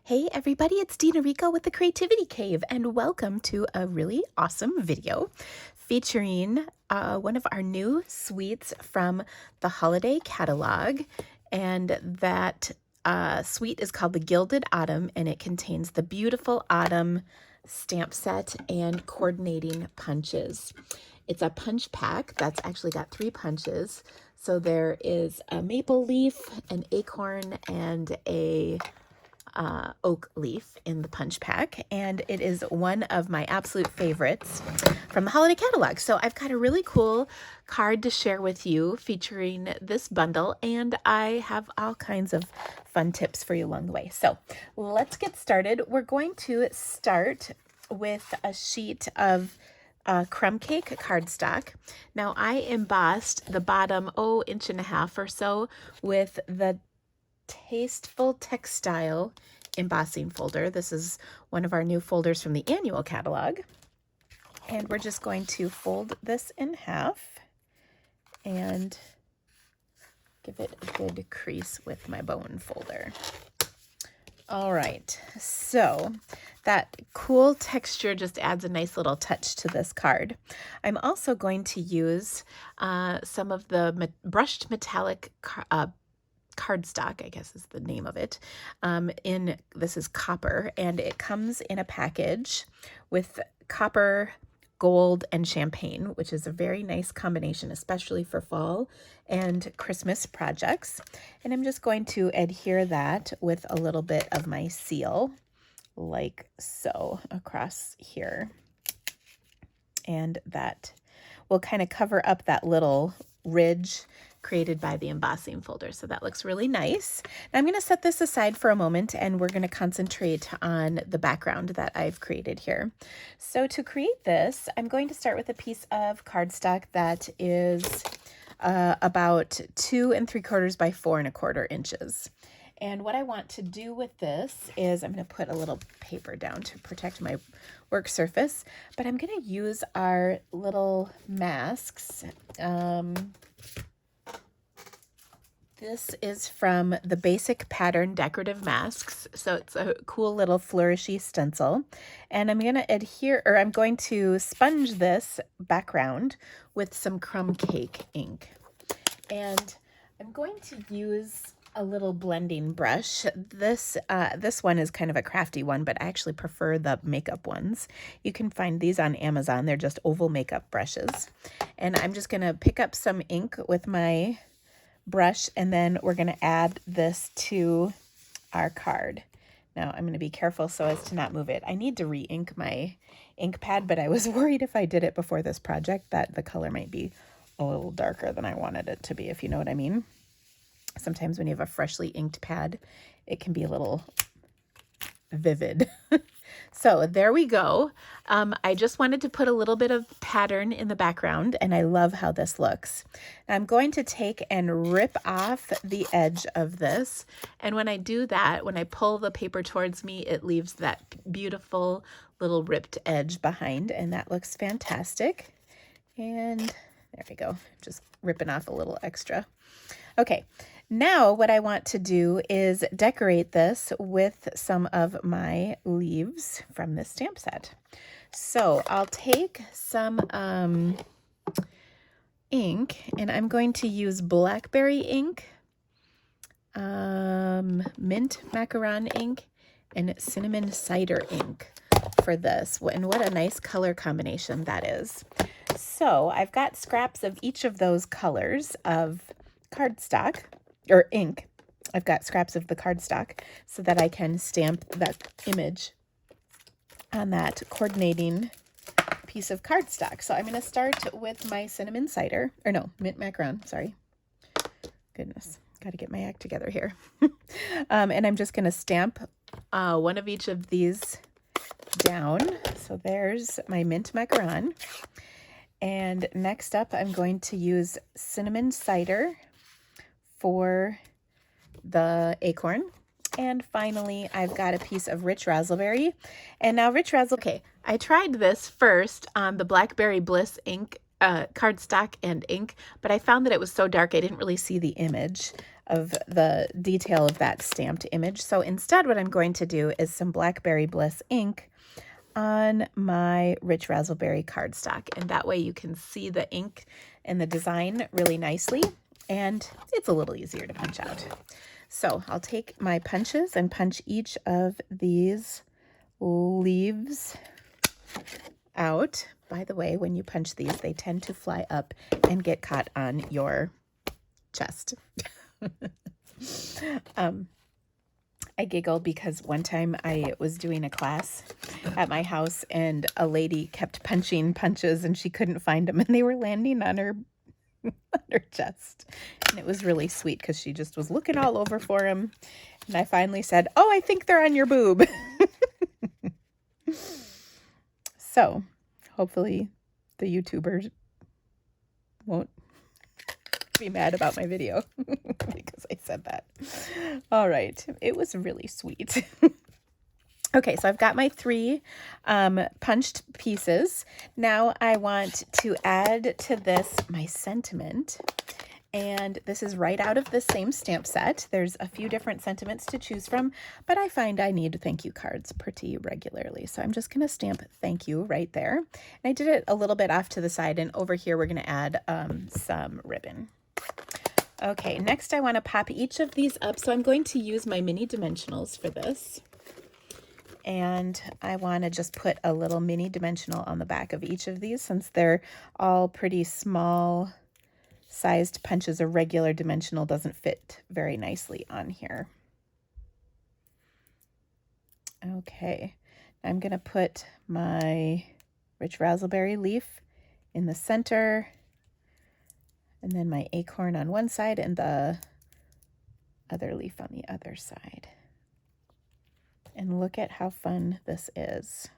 Hey everybody, it's Dina Rico with the Creativity Cave, and welcome to a really awesome video featuring one of our new sweets from the holiday catalog. And that sweet is called the Gilded Autumn, and it contains the beautiful autumn stamp set and coordinating punches. It's a punch pack that's actually got 3 punches. So there is a maple leaf, an acorn, and a oak leaf in the punch pack, and it is one of my absolute favorites from the holiday catalog. So I've got a really cool card to share with you featuring this bundle, and I have all kinds of fun tips for you along the way. So let's get started. We're going to start with a sheet of Crumb Cake cardstock. Now I embossed the bottom 1.5 inches or so with the Tasteful Textile embossing folder. This is one of our new folders from the annual catalog. And we're just going to fold this in half and give it a good crease with my bone folder. All right, so that cool texture just adds a nice little touch to this card. I'm also going to use some of the brushed metallic cardstock, I guess is the name of it. This is copper, and it comes in a package with copper, gold, and champagne, which is a very nice combination, especially for fall and Christmas projects. And I'm just going to adhere that with a little bit of my seal, like so, across here. And that will kind of cover up that little ridge created by the embossing folder. So that looks really nice. Now I'm going to set this aside for a moment, and we're going to concentrate on the background that I've created here. So to create this, I'm going to start with a piece of cardstock that is about 2 3/4 by 4 1/4 inches. And what I want to do with this is I'm going to put a little paper down to protect my work surface, but I'm going to use our little masks. This is from the Basic Pattern Decorative Masks. So it's a cool little flourishy stencil. And I'm going to sponge this background with some Crumb Cake ink. And I'm going to use a little blending brush. This one is kind of a crafty one, but I actually prefer the makeup ones. You can find these on Amazon. They're just oval makeup brushes. And I'm just going to pick up some ink with my brush, and then we're going to add this to our card. Now I'm going to be careful so as to not move it. I need to re-ink my ink pad, but I was worried if I did it before this project that the color might be a little darker than I wanted it to be, if you know what I mean. Sometimes when you have a freshly inked pad, it can be a little vivid. So there we go. I just wanted to put a little bit of pattern in the background, and I love how this looks. I'm going to take and rip off the edge of this. And when I do that, when I pull the paper towards me, it leaves that beautiful little ripped edge behind, and that looks fantastic. And there we go. Just ripping off a little extra. Okay. Now what I want to do is decorate this with some of my leaves from this stamp set. So I'll take some ink, and I'm going to use blackberry ink, mint macaron ink, and cinnamon cider ink for this. And what a nice color combination that is. So I've got scraps of each of those colors of cardstock or ink. I've got scraps of the cardstock so that I can stamp that image on that coordinating piece of cardstock. So I'm going to start with my cinnamon cider, or no, mint macaron, sorry. Goodness, got to get my act together here. And I'm just going to stamp one of each of these down. So there's my mint macaron. And next up, I'm going to use cinnamon cider for the acorn. And finally, I've got a piece of rich raspberry. And now rich raspberry, okay, I tried this first on the Blackberry Bliss ink cardstock and ink, but I found that it was so dark I didn't really see the image of the detail of that stamped image. So instead what I'm going to do is some Blackberry Bliss ink on my Rich Razzleberry cardstock, and that way you can see the ink and the design really nicely, and it's a little easier to punch out. So I'll take my punches and punch each of these leaves out. By the way, when you punch these, they tend to fly up and get caught on your chest. I giggle because one time I was doing a class at my house and a lady kept punching punches and she couldn't find them and they were landing on her on her chest. And it was really sweet because she just was looking all over for them. And I finally said, "Oh, I think they're on your boob." So hopefully the YouTubers won't be mad about my video because I said that. All right. It was really sweet. Okay, so I've got my 3 punched pieces. Now I want to add to this my sentiment. And this is right out of the same stamp set. There's a few different sentiments to choose from, but I find I need thank you cards pretty regularly. So I'm just going to stamp thank you right there. And I did it a little bit off to the side, and over here we're going to add some ribbon. Okay, next I want to pop each of these up. So I'm going to use my mini dimensionals for this. And I want to just put a little mini dimensional on the back of each of these since they're all pretty small sized punches. A regular dimensional doesn't fit very nicely on here. Okay, I'm going to put my Rich Razzleberry leaf in the center, and then my acorn on one side and the other leaf on the other side. And look at how fun this is.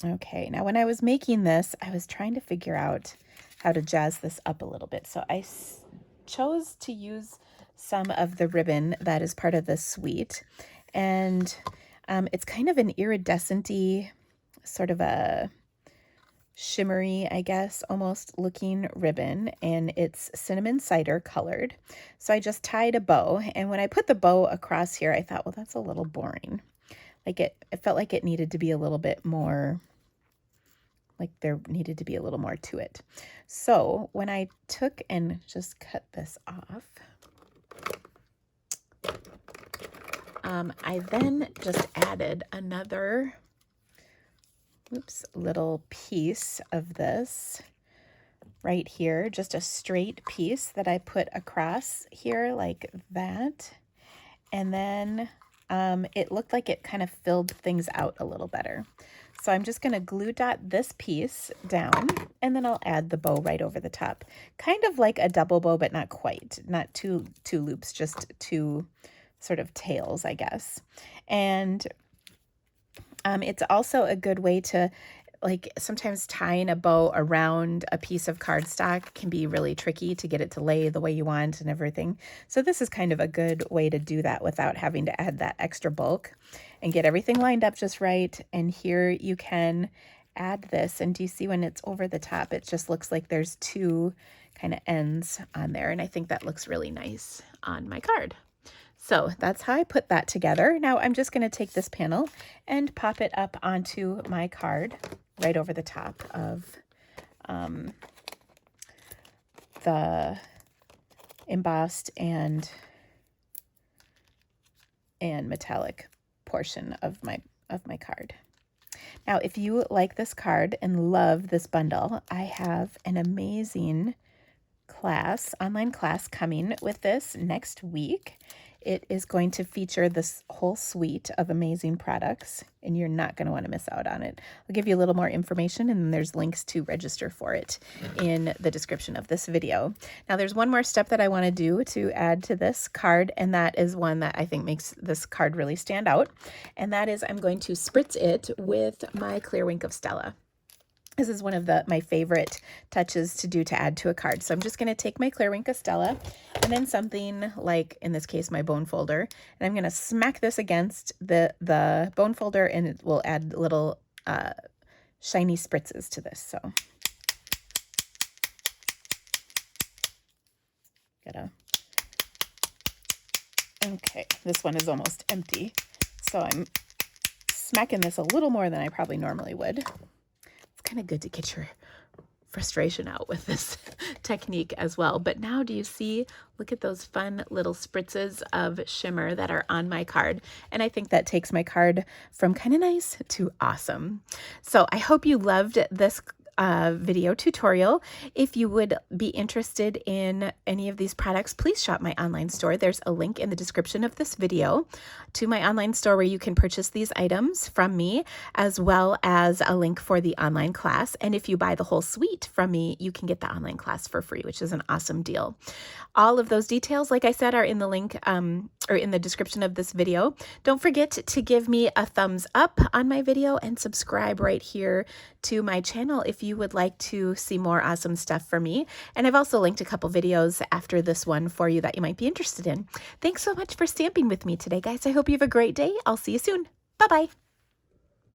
Okay, now when I was making this, I was trying to figure out how to jazz this up a little bit. So I chose to use some of the ribbon that is part of the suite. And it's kind of an iridescent-y, sort of a shimmery, I guess, almost looking ribbon, and it's cinnamon cider colored. So I just tied a bow, and when I put the bow across here, I thought, well, that's a little boring. Like it felt like it needed to be a little bit more, like there needed to be a little more to it. So when I took and just cut this off, I then just added another little piece of this right here, just a straight piece that I put across here like that. And then it looked like it kind of filled things out a little better. So I'm just going to glue dot this piece down, and then I'll add the bow right over the top. Kind of like a double bow, but not quite. Not two loops, just 2 sort of tails, I guess. And it's also a good way to, like, sometimes tying a bow around a piece of cardstock can be really tricky to get it to lay the way you want and everything. So this is kind of a good way to do that without having to add that extra bulk and get everything lined up just right. And here you can add this, and do you see when it's over the top, it just looks like there's 2 kind of ends on there, and I think that looks really nice on my card. So that's how I put that together. Now I'm just going to take this panel and pop it up onto my card right over the top of the embossed and metallic portion of my card. Now, if you like this card and love this bundle, I have an amazing online class coming with this next week. It is going to feature this whole suite of amazing products, and you're not going to want to miss out on it. I'll give you a little more information, and there's links to register for it in the description of this video. Now, there's one more step that I want to do to add to this card, and that is one that I think makes this card really stand out, and that is I'm going to spritz it with my Clear Wink of Stella. This is one of my favorite touches to do to add to a card. So I'm just going to take my Clear Wink of Stella and then something like, in this case, my bone folder, and I'm going to smack this against the bone folder, and it will add little shiny spritzes to this. So okay, this one is almost empty. So I'm smacking this a little more than I probably normally would. It's kind of good to get your frustration out with this technique as well. But now do you see, look at those fun little spritzes of shimmer that are on my card. And I think that takes my card from kind of nice to awesome. So I hope you loved this video tutorial. If you would be interested in any of these products, please shop my online store. There's a link in the description of this video to my online store where you can purchase these items from me, as well as a link for the online class. And if you buy the whole suite from me, you can get the online class for free, which is an awesome deal. All of those details, like I said, are in the link or in the description of this video. Don't forget to give me a thumbs up on my video and subscribe right here to my channel if you would like to see more awesome stuff from me. And I've also linked a couple videos after this one for you that you might be interested in. Thanks so much for stamping with me today, guys. I hope you have a great day. I'll see you soon. Bye-bye.